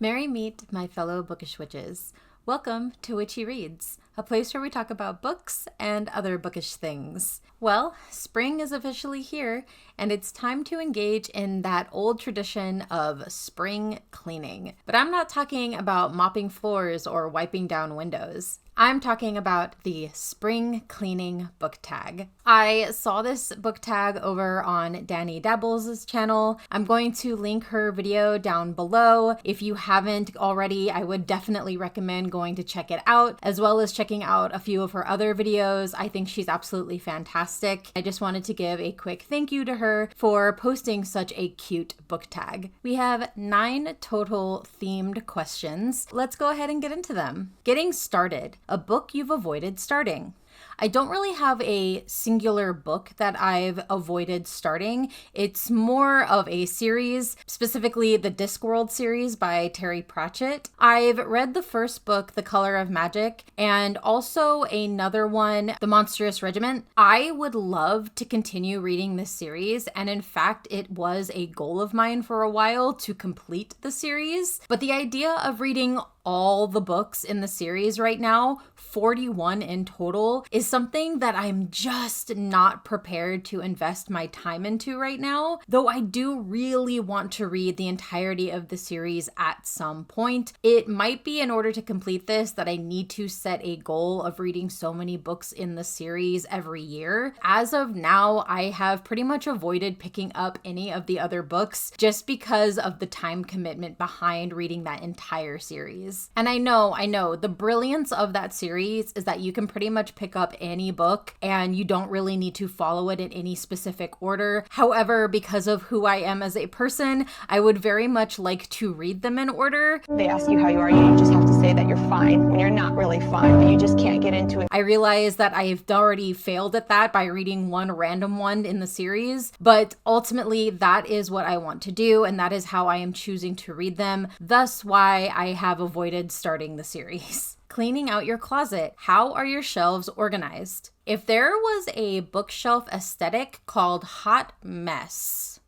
Merry meet my fellow bookish witches. Welcome to Witchy Reads, a place where we talk about books and other bookish things. Well, spring is officially here, and it's time to engage in that old tradition of spring cleaning. But I'm not talking about mopping floors or wiping down windows. I'm talking about the Spring Cleaning BookTag. I saw this book tag over on Danny Dabbles' channel. I'm going to link her video down below. If you haven't already, I would definitely recommend going to check it out, as well as checking out a few of her other videos. I think she's absolutely fantastic. I just wanted to give a quick thank you to her for posting such a cute book tag. We have 9 total themed questions. Let's go ahead and get into them. Getting started. A book you've avoided starting. I don't really have a singular book that I've avoided starting. It's more of a series, specifically the Discworld series by Terry Pratchett. I've read the first book, The Color of Magic, and also another one, The Monstrous Regiment. I would love to continue reading this series, and in fact, it was a goal of mine for a while to complete the series. But the idea of reading all the books in the series right now, 41 in total, is something that I'm just not prepared to invest my time into right now, though I do really want to read the entirety of the series at some point. It might be in order to complete this that I need to set a goal of reading so many books in the series every year. As of now, I have pretty much avoided picking up any of the other books just because of the time commitment behind reading that entire series. And I know, the brilliance of that series is that you can pretty much pick up any book and you don't really need to follow it in any specific order. However, because of who I am as a person, I would very much like to read them in order. They ask you how you are, you just have to say that you're fine when you're not really fine, but you just can't get into it. I realize that I've already failed at that by reading one random one in the series, but ultimately that is what I want to do, and that is how I am choosing to read them, thus why I have avoided starting the series. Cleaning out your closet. How are your shelves organized? If there was a bookshelf aesthetic called hot mess,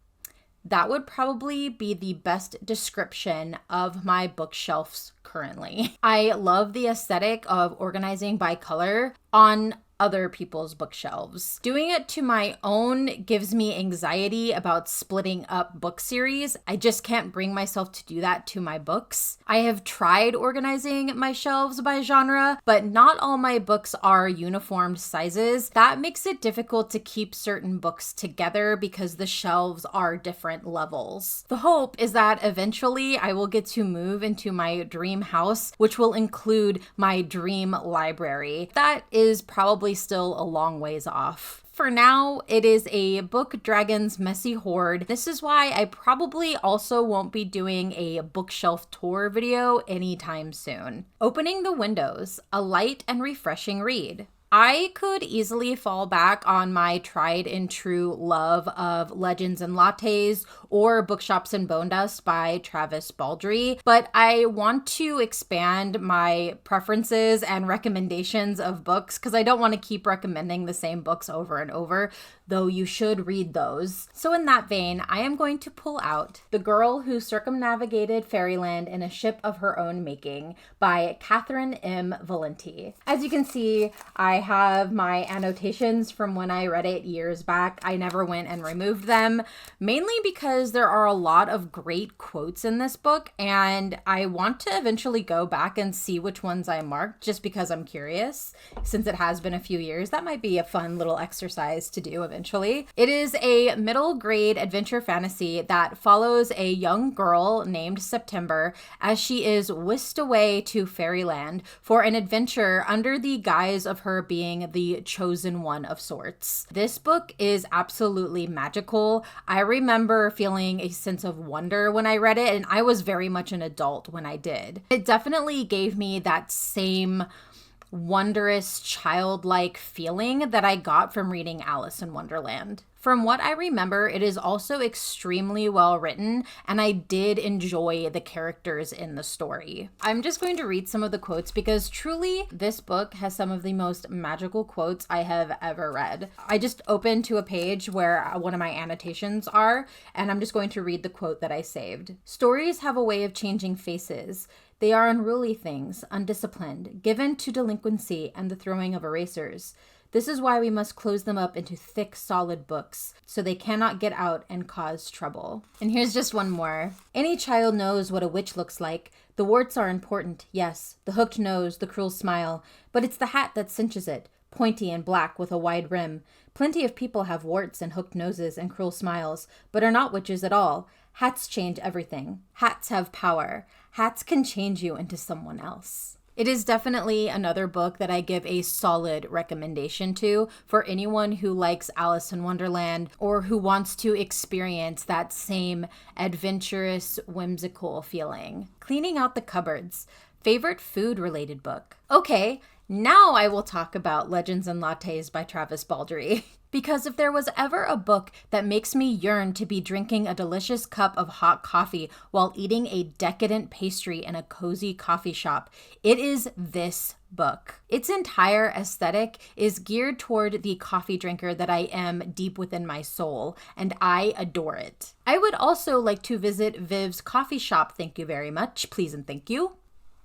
that would probably be the best description of my bookshelves currently. I love the aesthetic of organizing by color on other people's bookshelves. Doing it to my own gives me anxiety about splitting up book series. I just can't bring myself to do that to my books. I have tried organizing my shelves by genre, but not all my books are uniformed sizes. That makes it difficult to keep certain books together because the shelves are different levels. The hope is that eventually I will get to move into my dream house, which will include my dream library. That is probably still a long ways off. For now, it is a Book Dragon's Messy Hoard. This is why I probably also won't be doing a bookshelf tour video anytime soon. Opening the windows, a light and refreshing read. I could easily fall back on my tried and true love of Legends and Lattes or Bookshops and Bone Dust by Travis Baldree, but I want to expand my preferences and recommendations of books because I don't want to keep recommending the same books over and over, though you should read those. So in that vein, I am going to pull out The Girl Who Circumnavigated Fairyland in a Ship of Her Own Making by Catherynne M. Valente. As you can see, I have my annotations from when I read it years back. I never went and removed them, mainly because there are a lot of great quotes in this book, and I want to eventually go back and see which ones I marked just because I'm curious. Since it has been a few years, that might be a fun little exercise to do eventually. It is a middle grade adventure fantasy that follows a young girl named September as she is whisked away to Fairyland for an adventure under the guise of her being the chosen one of sorts. This book is absolutely magical. I remember feeling a sense of wonder when I read it, and I was very much an adult when I did. It definitely gave me that same wondrous, childlike feeling that I got from reading Alice in Wonderland. From what I remember, it is also extremely well written, and I did enjoy the characters in the story. I'm just going to read some of the quotes because truly this book has some of the most magical quotes I have ever read. I just opened to a page where one of my annotations are, and I'm just going to read the quote that I saved. Stories have a way of changing faces. They are unruly things, undisciplined, given to delinquency and the throwing of erasers. This is why we must close them up into thick, solid books, so they cannot get out and cause trouble. And here's just one more. Any child knows what a witch looks like. The warts are important, yes, the hooked nose, the cruel smile, but it's the hat that cinches it, pointy and black with a wide rim. Plenty of people have warts and hooked noses and cruel smiles, but are not witches at all. Hats change everything. Hats have power. Hats can change you into someone else. It is definitely another book that I give a solid recommendation to for anyone who likes Alice in Wonderland or who wants to experience that same adventurous, whimsical feeling. Cleaning out the cupboards. Favorite food-related book. Okay, now I will talk about Legends and Lattes by Travis Baldree. Because if there was ever a book that makes me yearn to be drinking a delicious cup of hot coffee while eating a decadent pastry in a cozy coffee shop, it is this book. Its entire aesthetic is geared toward the coffee drinker that I am deep within my soul, and I adore it. I would also like to visit Viv's coffee shop, thank you very much, please and thank you.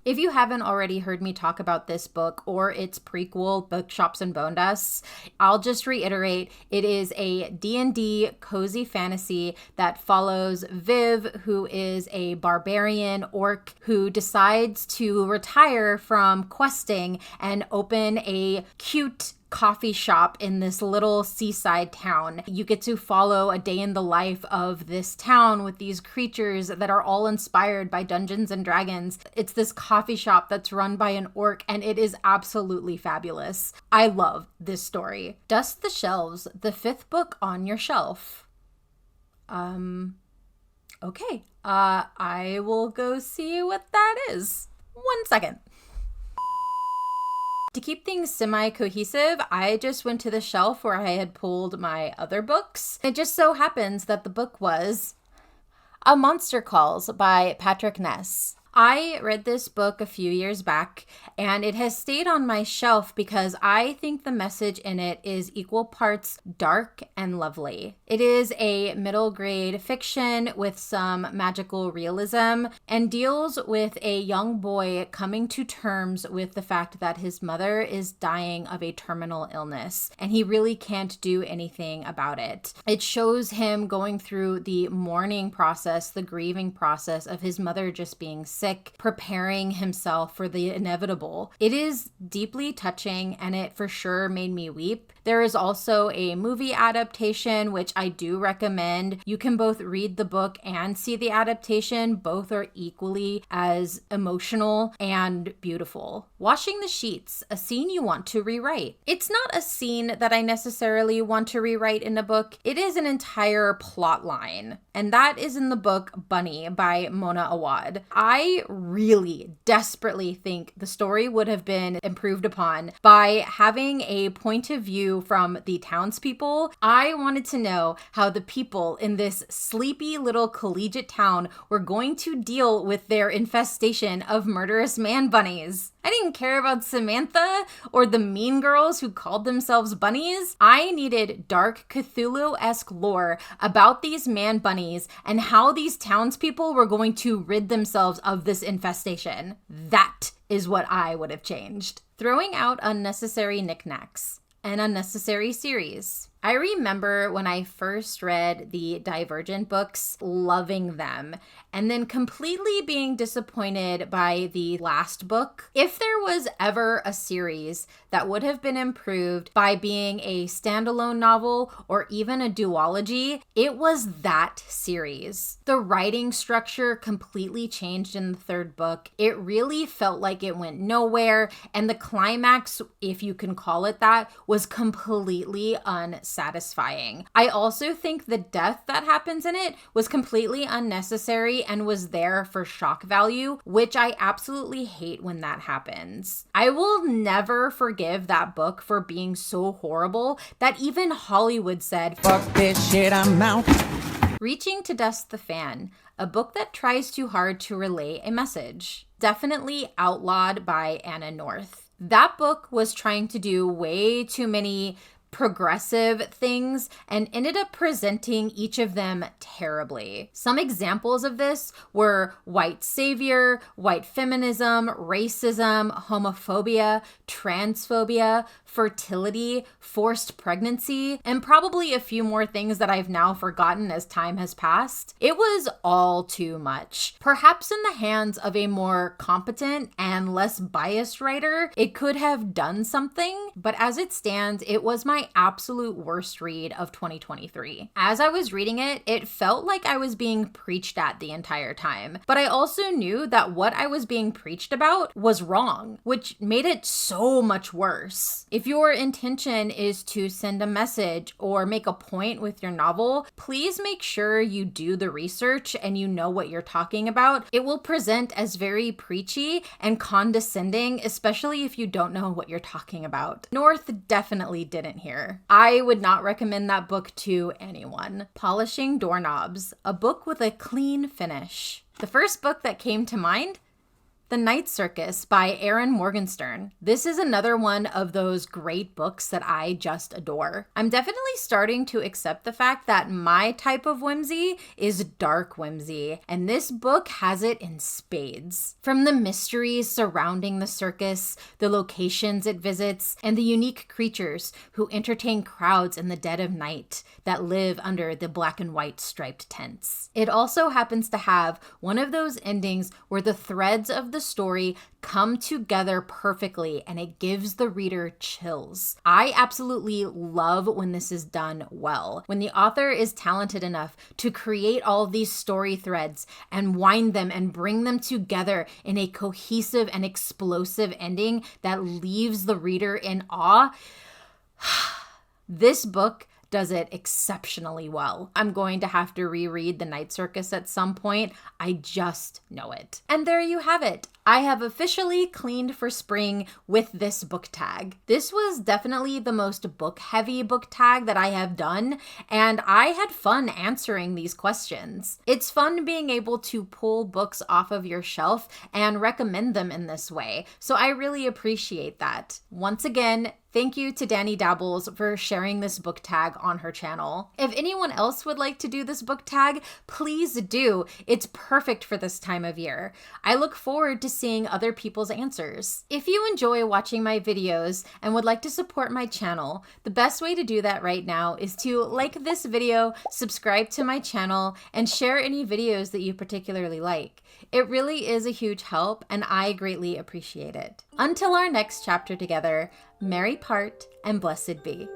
If you haven't already heard me talk about this book or its prequel, Bookshops and Bone Dust, I'll just reiterate, it is a D&D cozy fantasy that follows Viv, who is a barbarian orc who decides to retire from questing and open a cute coffee shop in this little seaside town. You get to follow a day in the life of this town with these creatures that are all inspired by Dungeons and Dragons. It's this coffee shop that's run by an orc, and it is absolutely fabulous. I love this story. Dust the Shelves, the 5th book on your shelf. Okay. I will go see what that is. 1 second. To keep things semi-cohesive, I just went to the shelf where I had pulled my other books. It just so happens that the book was A Monster Calls by Patrick Ness. I read this book a few years back, and it has stayed on my shelf because I think the message in it is equal parts dark and lovely. It is a middle grade fiction with some magical realism and deals with a young boy coming to terms with the fact that his mother is dying of a terminal illness, and he really can't do anything about it. It shows him going through the mourning process, the grieving process of his mother just being sick, preparing himself for the inevitable. It is deeply touching, and it for sure made me weep. There is also a movie adaptation, which I do recommend. You can both read the book and see the adaptation. Both are equally as emotional and beautiful. Washing the Sheets, a scene you want to rewrite. It's not a scene that I necessarily want to rewrite in a book. It is an entire plot line, and that is in the book Bunny by Mona Awad. I really desperately think the story would have been improved upon by having a point of view from the townspeople. I wanted to know how the people in this sleepy little collegiate town were going to deal with their infestation of murderous man bunnies. I didn't care about Samantha or the mean girls who called themselves bunnies. I needed dark Cthulhu-esque lore about these man bunnies and how these townspeople were going to rid themselves of this infestation. That is what I would have changed. Throwing out unnecessary knick-knacks. An unnecessary series. I remember when I first read the Divergent books, loving them, and then completely being disappointed by the last book. If there was ever a series that would have been improved by being a standalone novel or even a duology, it was that series. The writing structure completely changed in the 3rd book. It really felt like it went nowhere, and the climax, if you can call it that, was completely unsatisfying. satisfying. I also think the death that happens in it was completely unnecessary and was there for shock value, which I absolutely hate when that happens. I will never forgive that book for being so horrible that even Hollywood said, "Fuck this shit, I'm out." Reaching to Dust the Fan, a book that tries too hard to relay a message. Definitely Outlawed by Anna North. That book was trying to do way too many progressive things and ended up presenting each of them terribly. Some examples of this were white savior, white feminism, racism, homophobia, transphobia, fertility, forced pregnancy, and probably a few more things that I've now forgotten as time has passed. It was all too much. Perhaps in the hands of a more competent and less biased writer, it could have done something, but as it stands, it was my absolute worst read of 2023. As I was reading it, it felt like I was being preached at the entire time, but I also knew that what I was being preached about was wrong, which made it so much worse. If your intention is to send a message or make a point with your novel, please make sure you do the research and you know what you're talking about. It will present as very preachy and condescending, especially if you don't know what you're talking about. North definitely didn't here. I would not recommend that book to anyone. Polishing Doorknobs, a book with a clean finish. The first book that came to mind, The Night Circus by Erin Morgenstern. This is another one of those great books that I just adore. I'm definitely starting to accept the fact that my type of whimsy is dark whimsy, and this book has it in spades. From the mysteries surrounding the circus, the locations it visits, and the unique creatures who entertain crowds in the dead of night that live under the black and white striped tents. It also happens to have one of those endings where the threads of the story come together perfectly and it gives the reader chills. I absolutely love when this is done well. When the author is talented enough to create all of these story threads and wind them and bring them together in a cohesive and explosive ending that leaves the reader in awe. This book does it exceptionally well. I'm going to have to reread The Night Circus at some point. I just know it. And there you have it. I have officially cleaned for spring with this book tag. This was definitely the most book-heavy book tag that I have done, and I had fun answering these questions. It's fun being able to pull books off of your shelf and recommend them in this way, so I really appreciate that. Once again, thank you to Danny Dabbles for sharing this book tag on her channel. If anyone else would like to do this book tag, please do. It's perfect for this time of year. I look forward to seeing other people's answers. If you enjoy watching my videos and would like to support my channel, the best way to do that right now is to like this video, subscribe to my channel, and share any videos that you particularly like. It really is a huge help, and I greatly appreciate it. Until our next chapter together, merry part and blessed be.